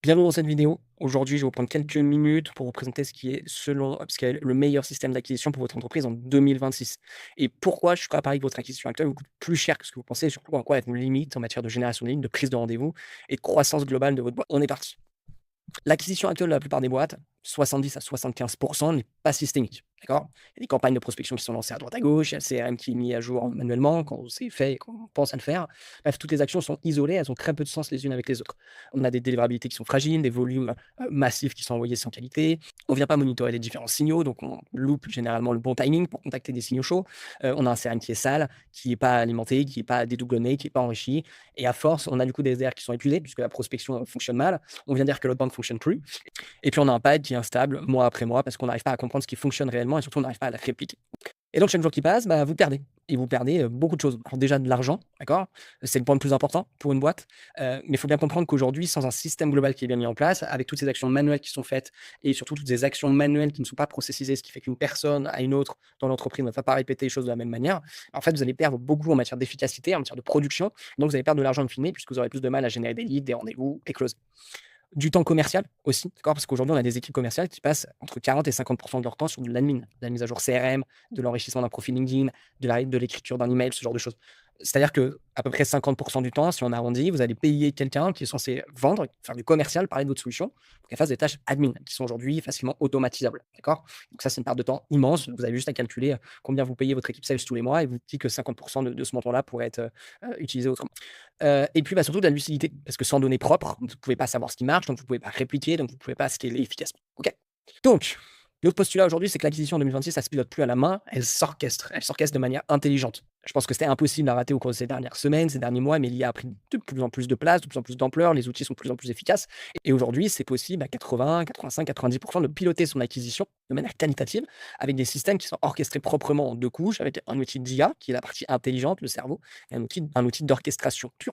Bienvenue dans cette vidéo. Aujourd'hui, je vais vous prendre quelques minutes pour vous présenter ce qui est, selon Upscale, le meilleur système d'acquisition pour votre entreprise en 2026. Et pourquoi je suis prêt à parier que votre acquisition actuelle vous coûte plus cher que ce que vous pensez, et surtout en quoi elle vous limite en matière de génération de lignes, de prise de rendez-vous et de croissance globale de votre boîte. On est parti. L'acquisition actuelle de la plupart des boîtes, 70 à 75 n'est pas systémique. D'accord. Il y a des campagnes de prospection qui sont lancées à droite à gauche, il y a le CRM qui est mis à jour manuellement quand c'est fait et qu'on pense à le faire. Bref, toutes les actions sont isolées, elles ont très peu de sens les unes avec les autres. On a des délivrabilités qui sont fragiles, des volumes massifs qui sont envoyés sans qualité. On ne vient pas monitorer les différents signaux, donc on loupe généralement le bon timing pour contacter des signaux chauds. On a un CRM qui est sale, qui n'est pas alimenté, qui n'est pas dédoublonné, qui n'est pas enrichi. Et à force, on a du coup des SDR qui sont épuisés puisque la prospection fonctionne mal. On vient dire que l'autre banque ne fonctionne plus. Et puis on a un pipe qui est instable mois après mois parce qu'on n'arrive pas à comprendre ce qui fonctionne réellement et surtout on n'arrive pas à la répliquer. Et donc chaque jour qui passe, bah, vous perdez. Et vous perdez beaucoup de choses. Alors déjà de l'argent, d'accord. C'est le point le plus important pour une boîte. Mais il faut bien comprendre qu'aujourd'hui, sans un système global qui est bien mis en place, avec toutes ces actions manuelles qui sont faites et surtout toutes ces actions manuelles qui ne sont pas processisées, ce qui fait qu'une personne à une autre dans l'entreprise ne va pas répéter les choses de la même manière, en fait, vous allez perdre beaucoup en matière d'efficacité, en matière de production. Donc vous allez perdre de l'argent in fine puisque vous aurez plus de mal à générer des leads, des rendez-vous, des closes. Du temps commercial aussi, d'accord? Parce qu'aujourd'hui, on a des équipes commerciales qui passent entre 40 et 50 de leur temps sur de l'admin, de la mise à jour CRM, de l'enrichissement d'un profil LinkedIn, de l'écriture d'un email, ce genre de choses. C'est-à-dire qu'à peu près 50 du temps, si on arrondit, vous allez payer quelqu'un qui est censé vendre, faire du commercial, parler de votre solution, pour qu'elle fasse des tâches admin qui sont aujourd'hui facilement automatisables, d'accord? Donc ça, c'est une part de temps immense. Vous avez juste à calculer combien vous payez votre équipe sales tous les mois et vous dites que 50 de ce montant-là pourrait être utilisé autrement. Et puis, bah, surtout de la lucidité, parce que sans données propres, vous ne pouvez pas savoir ce qui marche, donc vous ne pouvez pas répliquer, donc vous ne pouvez pas scaler efficacement. OK? Donc, l'autre postulat aujourd'hui, c'est que l'acquisition en 2026, ça ne se pilote plus à la main, elle s'orchestre. Elle s'orchestre de manière intelligente. Je pense que c'était impossible à rater au cours de ces dernières semaines, ces derniers mois, mais l'IA a pris de plus en plus de place, de plus en plus d'ampleur, les outils sont de plus en plus efficaces. Et aujourd'hui, c'est possible à 80, 85, 90% de piloter son acquisition de manière qualitative avec des systèmes qui sont orchestrés proprement en deux couches, avec un outil d'IA, qui est la partie intelligente, le cerveau, et un outil d'orchestration pur.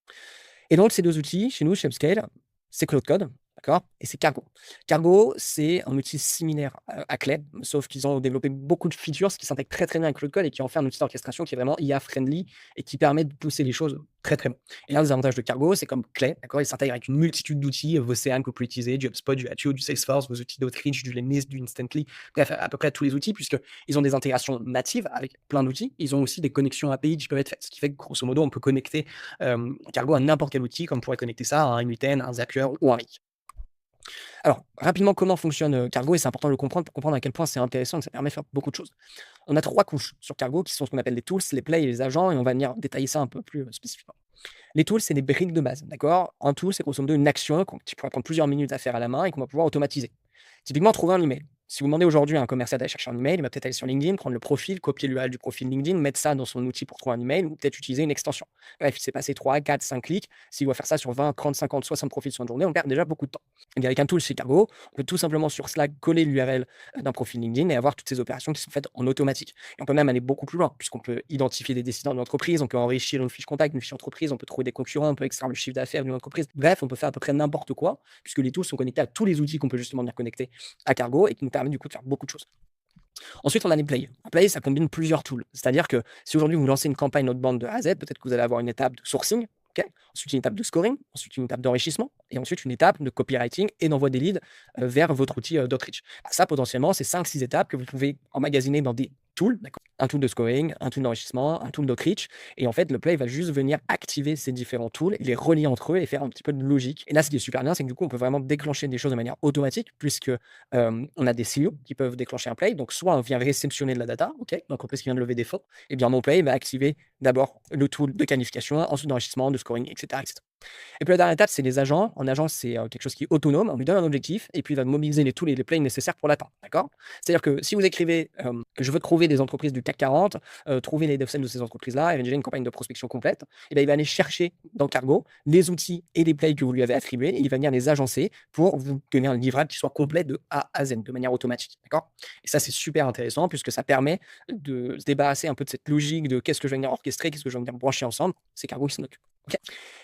Et donc, ces 2 outils, chez nous, chez Upscale, c'est Claude Code, d'accord? Et c'est Cargo. Cargo, c'est un outil similaire à Clay, sauf qu'ils ont développé beaucoup de features, ce qui s'intègre très, très bien avec Claude Code et qui en fait un outil d'orchestration qui est vraiment IA friendly et qui permet de pousser les choses très, très loin. Et l'un des avantages de Cargo, c'est comme Clay, d'accord? Il s'intègre avec une multitude d'outils, vos CRM que vous pouvez utiliser, du HubSpot, du Attio, du Salesforce, vos outils d'Outreach, du Lemlist, du Instantly, bref, à peu près tous les outils, puisqu'ils ont des intégrations natives avec plein d'outils. Ils ont aussi des connexions API qui peuvent être faites, ce qui fait que grosso modo, on peut connecter Cargo à n'importe quel outil, comme on pourrait connecter ça à un N8N, un Zapier ou un Rik. Alors, rapidement, comment fonctionne Cargo, et c'est important de le comprendre pour comprendre à quel point c'est intéressant et que ça permet de faire beaucoup de choses. On a 3 couches sur Cargo qui sont ce qu'on appelle les tools, les plays et les agents, et on va venir détailler ça un peu plus spécifiquement. Les tools, c'est des briques de base, d'accord? Un tool, c'est grosso modo une action qui pourrait prendre plusieurs minutes à faire à la main et qu'on va pouvoir automatiser. Typiquement, trouver un email. Si vous demandez aujourd'hui à un commercial d'aller chercher un email, il va peut-être aller sur LinkedIn, prendre le profil, copier l'URL du profil LinkedIn, mettre ça dans son outil pour trouver un email ou peut-être utiliser une extension. Bref, il s'est passé 3, 4, 5 clics. S'il doit faire ça sur 20, 30, 50, 60 profils sur une journée, on perd déjà beaucoup de temps. Et bien avec un tool chez Cargo, on peut tout simplement sur Slack coller l'URL d'un profil LinkedIn et avoir toutes ces opérations qui sont faites en automatique. Et on peut même aller beaucoup plus loin, puisqu'on peut identifier des décideurs de l'entreprise, on peut enrichir une fiche contact, une fiche entreprise, on peut trouver des concurrents, on peut extraire le chiffre d'affaires d'une entreprise. Bref, on peut faire à peu près n'importe quoi, puisque les tools sont connectés à tous les outils qu'on peut justement venir connecter à Cargo et qui nous permet du coup de faire beaucoup de choses. Ensuite, on a les plays. Un play, ça combine plusieurs tools. C'est-à-dire que si aujourd'hui vous lancez une campagne outbound de A à Z, peut-être que vous allez avoir une étape de sourcing, ok, ensuite une étape de scoring, ensuite une étape d'enrichissement, et ensuite une étape de copywriting et d'envoi des leads vers votre outil d'outreach. Ça, potentiellement, c'est 5-6 étapes que vous pouvez emmagasiner dans des tools, d'accord, un tool de scoring, un tool d'enrichissement, un tool d'outreach. Et en fait, le play va juste venir activer ces différents tools et les relier entre eux et faire un petit peu de logique. Et là, ce qui est super bien, c'est que du coup, on peut vraiment déclencher des choses de manière automatique, puisque on a des CEO qui peuvent déclencher un play. Donc, soit on vient réceptionner de la data, ok, l'entreprise qui vient de lever des fonds, et bien mon play va activer d'abord le tool de qualification, ensuite d'enrichissement, de scoring, etc., etc. Et puis la dernière étape, c'est les agents. En agent, c'est quelque chose qui est autonome. On lui donne un objectif et puis il va mobiliser les tools et les plays nécessaires pour l'atteindre. D'accord? C'est-à-dire que si vous écrivez que je veux trouver des entreprises du CAC 40, trouver les devs de ces entreprises-là, et déjà une campagne de prospection complète, et bien il va aller chercher dans Cargo les outils et les plays que vous lui avez attribués et il va venir les agencer pour vous donner un livrable qui soit complet de A à Z de manière automatique. D'accord? Et ça, c'est super intéressant puisque ça permet de se débarrasser un peu de cette logique de qu'est-ce que je vais venir orchestrer, qu'est-ce que je vais venir brancher ensemble. C'est Cargo qui s'en occupe. Ok.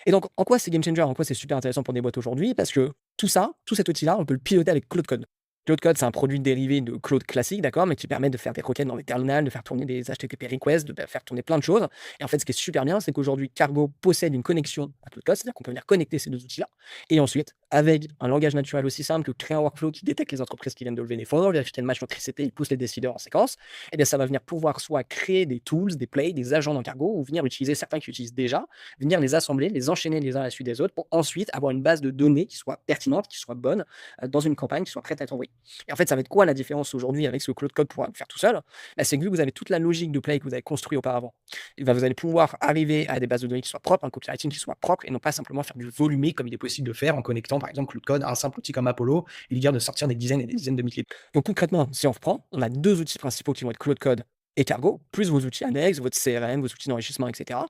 Et donc, en quoi c'est game changer? En quoi c'est super intéressant pour des boîtes aujourd'hui? Parce que tout ça, tout cet outil-là, on peut le piloter avec Claude Code. Claude Code, c'est un produit dérivé de Claude classique, d'accord, mais qui permet de faire des requêtes dans les terminals, de faire tourner des HTTP requests, de faire tourner plein de choses. Et en fait, ce qui est super bien, c'est qu'aujourd'hui, Cargo possède une connexion à Claude Code, c'est-à-dire qu'on peut venir connecter ces deux outils-là. Et ensuite, avec un langage naturel aussi simple que créer un workflow qui détecte les entreprises qui viennent de lever des fonds, vérifier le match d'électricité, il pousse les décideurs en séquence, eh bien, ça va venir pouvoir soit créer des tools, des plays, des agents dans Cargo, ou venir utiliser certains qui utilisent déjà, venir les assembler, les enchaîner les uns à la suite des autres, pour ensuite avoir une base de données qui soit pertinente, qui soit bonne, dans une campagne, qui soit prête à être envoyée. Et en fait, ça va être quoi la différence aujourd'hui avec ce Claude Code pour le faire tout seul? Bah, c'est que vu que vous avez toute la logique de play que vous avez construit auparavant, et bah, vous allez pouvoir arriver à des bases de données qui soient propres, un copywriting qui soit propre et non pas simplement faire du volumé comme il est possible de faire en connectant par exemple Claude Code à un simple outil comme Apollo et lui dire de sortir des dizaines et des dizaines de milliers. Donc concrètement, si on reprend, on a deux outils principaux qui vont être Claude Code et Cargo, plus vos outils annexes, votre CRM, vos outils d'enrichissement, etc.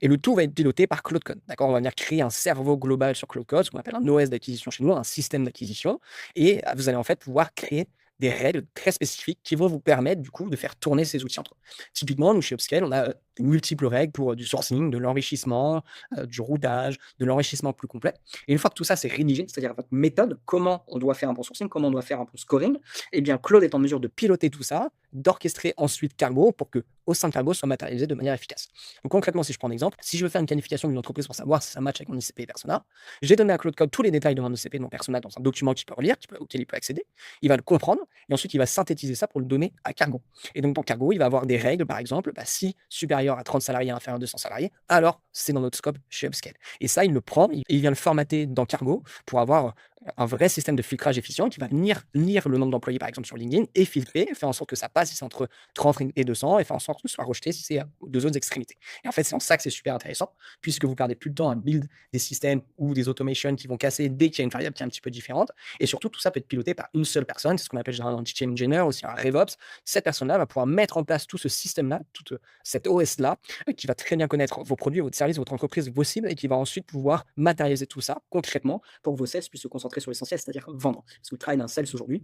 Et le tout va être piloté par Claude Code. D'accord, on va venir créer un cerveau global sur Claude Code, ce qu'on appelle un OS d'acquisition chez nous, un système d'acquisition. Et vous allez en fait pouvoir créer des règles très spécifiques qui vont vous permettre du coup de faire tourner ces outils entre eux. Typiquement, nous chez Upscale, on a de multiples règles pour du sourcing, de l'enrichissement, du routage, de l'enrichissement plus complet. Et une fois que tout ça c'est rédigé, c'est-à-dire votre méthode, comment on doit faire un bon sourcing, comment on doit faire un bon scoring, eh bien Claude est en mesure de piloter tout ça, d'orchestrer ensuite Cargo pour que au sein de Cargo soit matérialisé de manière efficace. Donc concrètement, si je prends un exemple, si je veux faire une qualification d'une entreprise pour savoir si ça match avec mon ICP et persona, j'ai donné à Claude Code tous les détails de mon ICP et de mon persona dans un document qu'il peut relire, auquel il peut accéder. Il va le comprendre et ensuite il va synthétiser ça pour le donner à Cargo. Et donc pour Cargo, il va avoir des règles, par exemple, si supérieur à 30 salariés, inférieur à 200 salariés, alors c'est dans notre scope chez Upscale. Et ça, il le prend, il vient le formater dans Cargo pour avoir un vrai système de filtrage efficient qui va venir lire le nombre d'employés, par exemple, sur LinkedIn et filtrer, faire en sorte que ça passe si c'est entre 30 et 200 et faire en sorte que ce soit rejeté si c'est aux deux autres extrémités. Et en fait, c'est en ça que c'est super intéressant, puisque vous perdez plus de temps à build des systèmes ou des automations qui vont casser dès qu'il y a une variable qui est un petit peu différente. Et surtout, tout ça peut être piloté par une seule personne. C'est ce qu'on appelle généralement un teaching engineer, aussi un RevOps. Cette personne-là va pouvoir mettre en place tout ce système-là, tout cet OS-là, qui va très bien connaître vos produits, votre service, votre entreprise, vos cibles, et qui va ensuite pouvoir matérialiser tout ça concrètement pour que vos sales puissent se concentrer sur l'essentiel, c'est-à-dire vendre. Parce que le travail d'un sales aujourd'hui,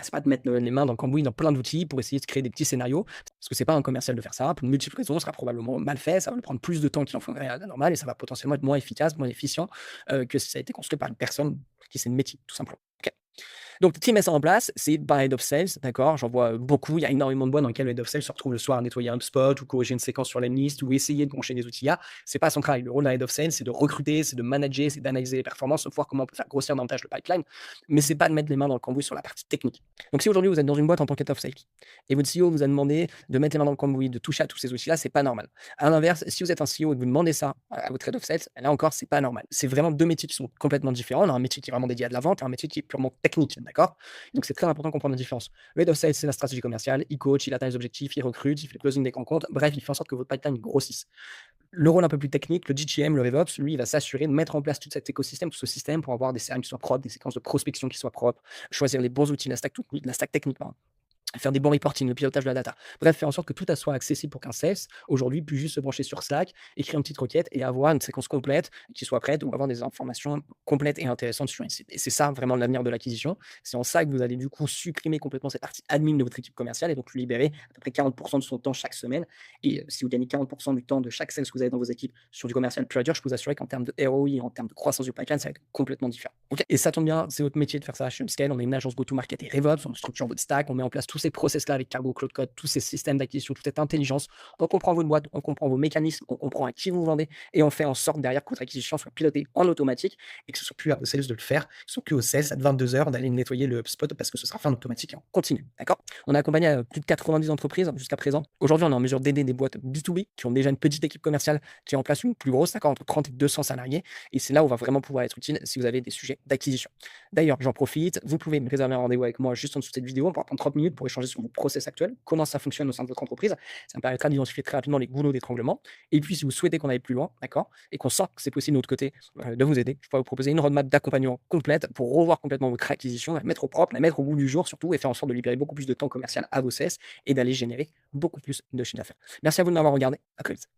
c'est pas de mettre les mains dans le cambouis dans plein d'outils pour essayer de créer des petits scénarios, parce que c'est pas un commercial de faire ça. Pour de multiples raisons, ça sera probablement mal fait, ça va lui prendre plus de temps qu'il en faudrait à la normale, et ça va potentiellement être moins efficace, moins efficient que si ça a été construit par une personne qui sait le métier, tout simplement. Ok. Donc, qui met ça en place? C'est par Head of Sales, d'accord? J'en vois beaucoup. Il y a énormément de boîtes dans lesquelles le Head of Sales se retrouve le soir à nettoyer un HubSpot ou corriger une séquence sur l'endlist ou essayer de brancher des outils IA. C'est pas son travail. Le rôle d'un Head of Sales, c'est de recruter, c'est de manager, c'est d'analyser les performances, de voir comment on peut faire grossir davantage le pipeline, mais c'est pas de mettre les mains dans le cambouis sur la partie technique. Donc, si aujourd'hui vous êtes dans une boîte en tant qu'Head of Sales et votre CEO vous a demandé de mettre les mains dans le cambouis, de toucher à tous ces outils-là, c'est pas normal. À l'inverse, si vous êtes un CEO et que vous demandez ça à votre Head of Sales, là encore, c'est pas normal. C'est vraiment deux métiers qui sont complètement différents. On a un métier qui est vraiment dédié à de la vente et un métier qui est purement technique, d'accord? Donc, c'est très important de comprendre la différence. Le Head of Sales, c'est la stratégie commerciale. Il coach, il atteint les objectifs, il recrute, il fait le closing des grands comptes. Bref, il fait en sorte que votre pipeline grossisse. Le rôle un peu plus technique, le GTM, le RevOps, lui, il va s'assurer de mettre en place tout cet écosystème, tout ce système pour avoir des CRM qui soient propres, des séquences de prospection qui soient propres, choisir les bons outils, la stack technique, pardon, faire des bons reporting, le pilotage de la data. Bref, faire en sorte que tout soit accessible pour qu'un sales, aujourd'hui, puisse juste se brancher sur Slack, écrire une petite requête et avoir une séquence complète qui soit prête ou avoir des informations complètes et intéressantes sur un site. Et c'est ça vraiment l'avenir de l'acquisition. C'est en ça que vous allez du coup supprimer complètement cette partie admin de votre équipe commerciale et donc lui libérer à peu près 40% de son temps chaque semaine. Et si vous gagnez 40% du temps de chaque sales que vous avez dans vos équipes sur du commercial pur et dur, je peux vous assurer qu'en termes de ROI, en termes de croissance du pipeline, ça va être complètement différent. Okay. Et ça tombe bien, c'est votre métier de faire ça chez Upscale. On est une agence go-to-market et RevOps, on structure votre stack, on met en place tous ces process-là avec Cargo, Claude Code, tous ces systèmes d'acquisition, toute cette intelligence. On comprend votre boîte, on comprend vos mécanismes, on comprend à qui vous vendez et on fait en sorte derrière que votre acquisition soit pilotée en automatique et que ce soit plus à vos sales de le faire, que ce soit plus aux sales à 22 heures d'aller nettoyer le HubSpot parce que ce sera fait en automatique et on continue. D'accord? On a accompagné plus de 90 entreprises jusqu'à présent. Aujourd'hui, on est en mesure d'aider des boîtes B2B qui ont déjà une petite équipe commerciale qui est en place une plus grosse, d'accord, entre 30 et 200 salariés. Et c'est là où on va vraiment pouvoir être utile si vous avez des sujets d'acquisition. D'ailleurs, j'en profite, vous pouvez me réserver un rendez-vous avec moi juste en dessous de cette vidéo. On pourra prendre 30 minutes pour échanger sur mon process actuel, comment ça fonctionne au sein de votre entreprise. Ça me permettra d'identifier très rapidement les goulots d'étranglement. Et puis, si vous souhaitez qu'on aille plus loin, d'accord, et qu'on sent que c'est possible de notre côté de vous aider, je pourrais vous proposer une roadmap d'accompagnement complète pour revoir complètement votre acquisition, la mettre au propre, la mettre au bout du jour surtout, et faire en sorte de libérer beaucoup plus de temps commercial à vos CS et d'aller générer beaucoup plus de chiffre d'affaires. Merci à vous de m'avoir regardé. À très vite.